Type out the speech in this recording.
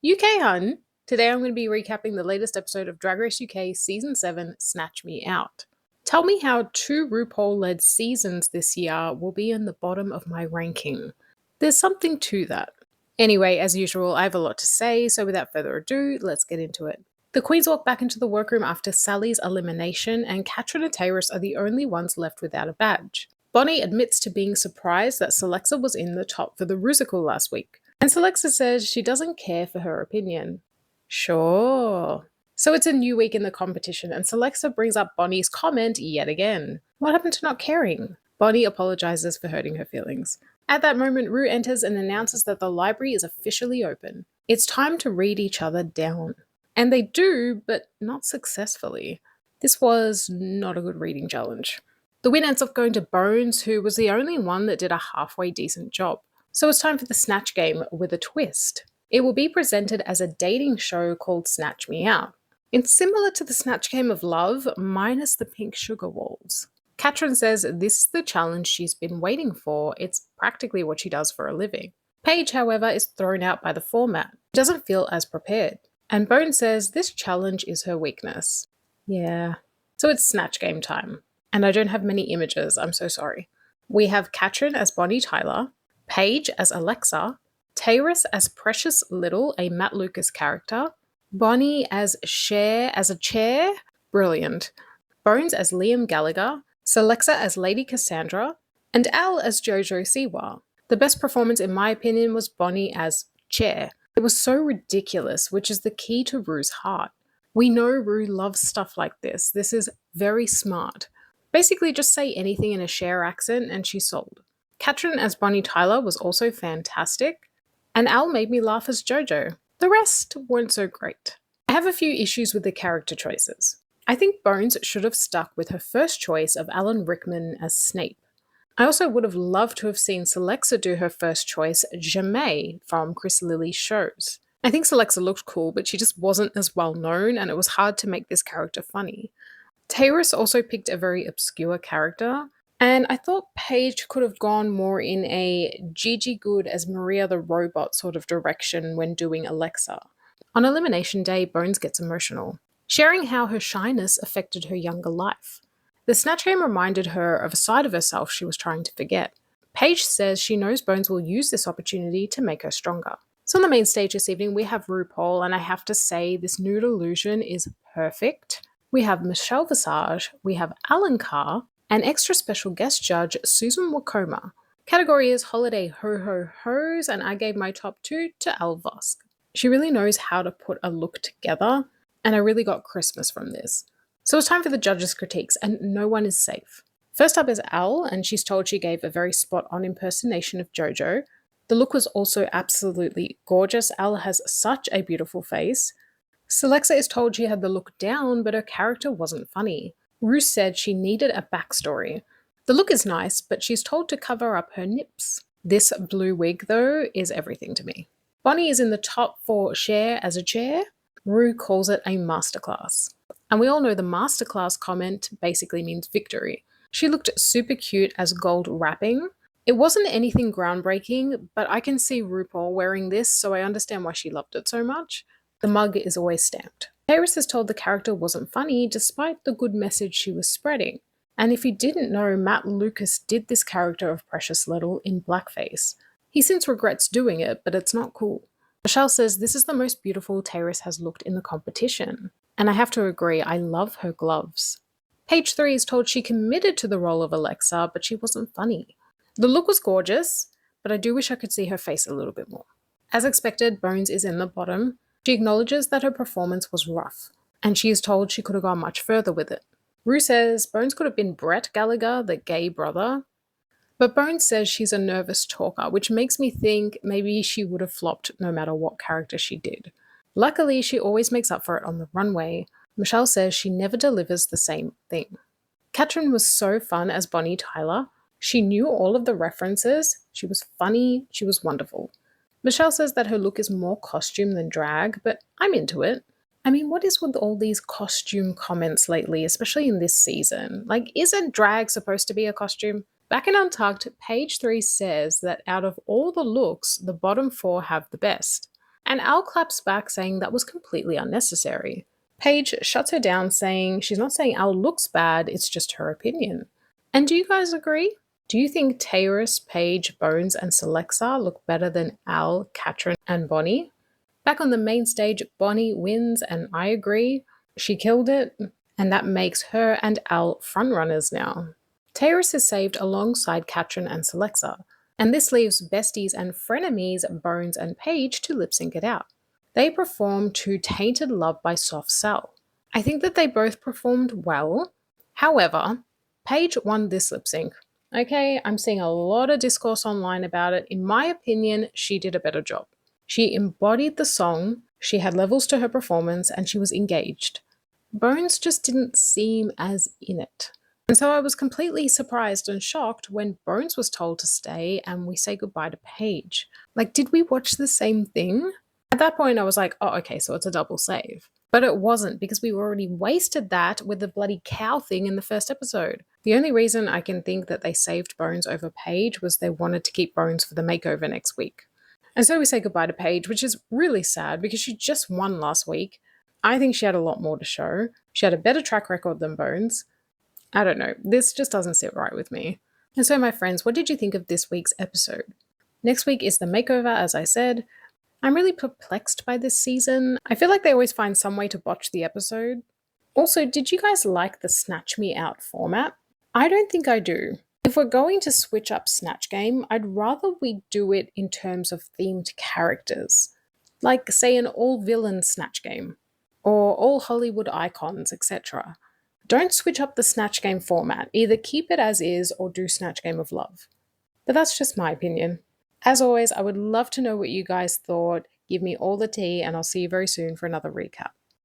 UK hun, today I'm going to be recapping the latest episode of Drag Race UK Season 7, Snatch Me Out. Tell me how two RuPaul-led seasons this year will be in the bottom of my ranking. There's something to that. Anyway, as usual, I have a lot to say, so without further ado, let's get into it. The queens walk back into the workroom after Sally's elimination, and Katrin and Tyrus are the only ones left without a badge. Bonnie admits to being surprised that Celexa was in the top for the Rusical last week, and Celexa says she doesn't care for her opinion. Sure. So it's a new week in the competition, and Celexa brings up Bonnie's comment yet again. What happened to not caring? Bonnie apologizes for hurting her feelings. At that moment, Rue enters and announces that the library is officially open. It's time to read each other down. And they do, but not successfully. This was not a good reading challenge. The win ends up going to Bones, who was the only one that did a halfway decent job. So it's time for the Snatch game with a twist. It will be presented as a dating show called Snatch Me Out. It's similar to the Snatch Game of Love, minus the pink sugar walls. Katrin says this is the challenge she's been waiting for. It's practically what she does for a living. Paige, however, is thrown out by the format. She doesn't feel as prepared. And Bone says this challenge is her weakness. Yeah. So it's Snatch Game time. And I don't have many images, I'm so sorry. We have Katrin as Bonnie Tyler, Paige as Alexa, Tyrus as Precious Little, a Matt Lucas character, Bonnie as Cher as a chair, brilliant, Bones as Liam Gallagher, Celexa as Lady Cassandra, and Al as Jojo Siwa. The best performance, in my opinion, was Bonnie as Chair. It was so ridiculous, which is the key to Rue's heart. We know Rue loves stuff like this. This is very smart. Basically, just say anything in a Cher accent and she's sold. Katrin as Bonnie Tyler was also fantastic, and Al made me laugh as Jojo. The rest weren't so great. I have a few issues with the character choices. I think Bones should have stuck with her first choice of Alan Rickman as Snape. I also would have loved to have seen Celexa do her first choice, Jamae, from Chris Lilly's shows. I think Celexa looked cool, but she just wasn't as well known, and it was hard to make this character funny. Tyrus also picked a very obscure character, and I thought Paige could have gone more in a Gigi Good as Maria the Robot sort of direction when doing Alexa. On Elimination Day, Bones gets emotional, sharing how her shyness affected her younger life. The Snatch Game reminded her of a side of herself she was trying to forget. Paige says she knows Bones will use this opportunity to make her stronger. So on the main stage this evening, we have RuPaul, and I have to say this nude illusion is perfect. We have Michelle Visage, we have Alan Carr, and extra special guest judge Susan Wacoma. Category is Holiday Ho Ho Ho's, and I gave my top 2 to Elle Vosk. She really knows how to put a look together, and I really got Christmas from this. So it's time for the judges' critiques, and no one is safe. First up is Elle, and she's told she gave a very spot-on impersonation of JoJo. The look was also absolutely gorgeous. Elle has such a beautiful face. Celexa is told she had the look down, but her character wasn't funny. Rue said she needed a backstory. The look is nice, but she's told to cover up her nips. This blue wig, though, is everything to me. Bonnie is in the top for Cher as a chair. Rue calls it a masterclass. And we all know the masterclass comment basically means victory. She looked super cute as gold wrapping. It wasn't anything groundbreaking, but I can see RuPaul wearing this, so I understand why she loved it so much. The mug is always stamped. Paris is told the character wasn't funny despite the good message she was spreading. And if you didn't know, Matt Lucas did this character of Precious Little in blackface. He since regrets doing it, but it's not cool. Michelle says this is the most beautiful Tyrus has looked in the competition. And I have to agree, I love her gloves. Page 3 is told she committed to the role of Alexa, but she wasn't funny. The look was gorgeous, but I do wish I could see her face a little bit more. As expected, Bones is in the bottom. She acknowledges that her performance was rough, and she is told she could have gone much further with it. Rue says Bones could have been Brett Gallagher, the gay brother, but Bones says she's a nervous talker, which makes me think maybe she would have flopped no matter what character she did. Luckily, she always makes up for it on the runway. Michelle says she never delivers the same thing. Katrin was so fun as Bonnie Tyler. She knew all of the references. She was funny. She was wonderful. Michelle says that her look is more costume than drag, but I'm into it. I mean, what is with all these costume comments lately, especially in this season? Like, isn't drag supposed to be a costume? Back in Untucked, page 3 says that out of all the looks, the bottom 4 have the best. And Al claps back, saying that was completely unnecessary. Paige shuts her down, saying she's not saying Al looks bad, it's just her opinion. And do you guys agree? Do you think Taurus, Paige, Bones, and Celexa look better than Al, Katrin, and Bonnie? Back on the main stage, Bonnie wins, and I agree. She killed it, and that makes her and Al frontrunners now. Taurus is saved alongside Katrin and Celexa, and this leaves besties and frenemies Bones and Paige to lip sync it out. They perform to Tainted Love by Soft Cell. I think that they both performed well. However, Paige won this lip sync. Okay, I'm seeing a lot of discourse online about it. In my opinion, she did a better job. She embodied the song, she had levels to her performance, and she was engaged. Bones just didn't seem as in it. And so I was completely surprised and shocked when Bones was told to stay and we say goodbye to Paige. Like, did we watch the same thing? At that point, I was like, oh, okay, so it's a double save. But it wasn't, because we already wasted that with the bloody cow thing in the first episode. The only reason I can think that they saved Bones over Paige was they wanted to keep Bones for the makeover next week. And so we say goodbye to Paige, which is really sad because she just won last week. I think she had a lot more to show. She had a better track record than Bones. I don't know, this just doesn't sit right with me. And so, my friends, what did you think of this week's episode? Next week is the makeover, as I said. I'm really perplexed by this season. I feel like they always find some way to botch the episode. Also, did you guys like the Snatch Me Out format? I don't think I do. If we're going to switch up Snatch Game, I'd rather we do it in terms of themed characters. Like, say, an all-villain Snatch Game, or all Hollywood icons, etc. Don't switch up the Snatch Game format. Either keep it as is or do Snatch Game of Love. But that's just my opinion. As always, I would love to know what you guys thought. Give me all the tea, and I'll see you very soon for another recap.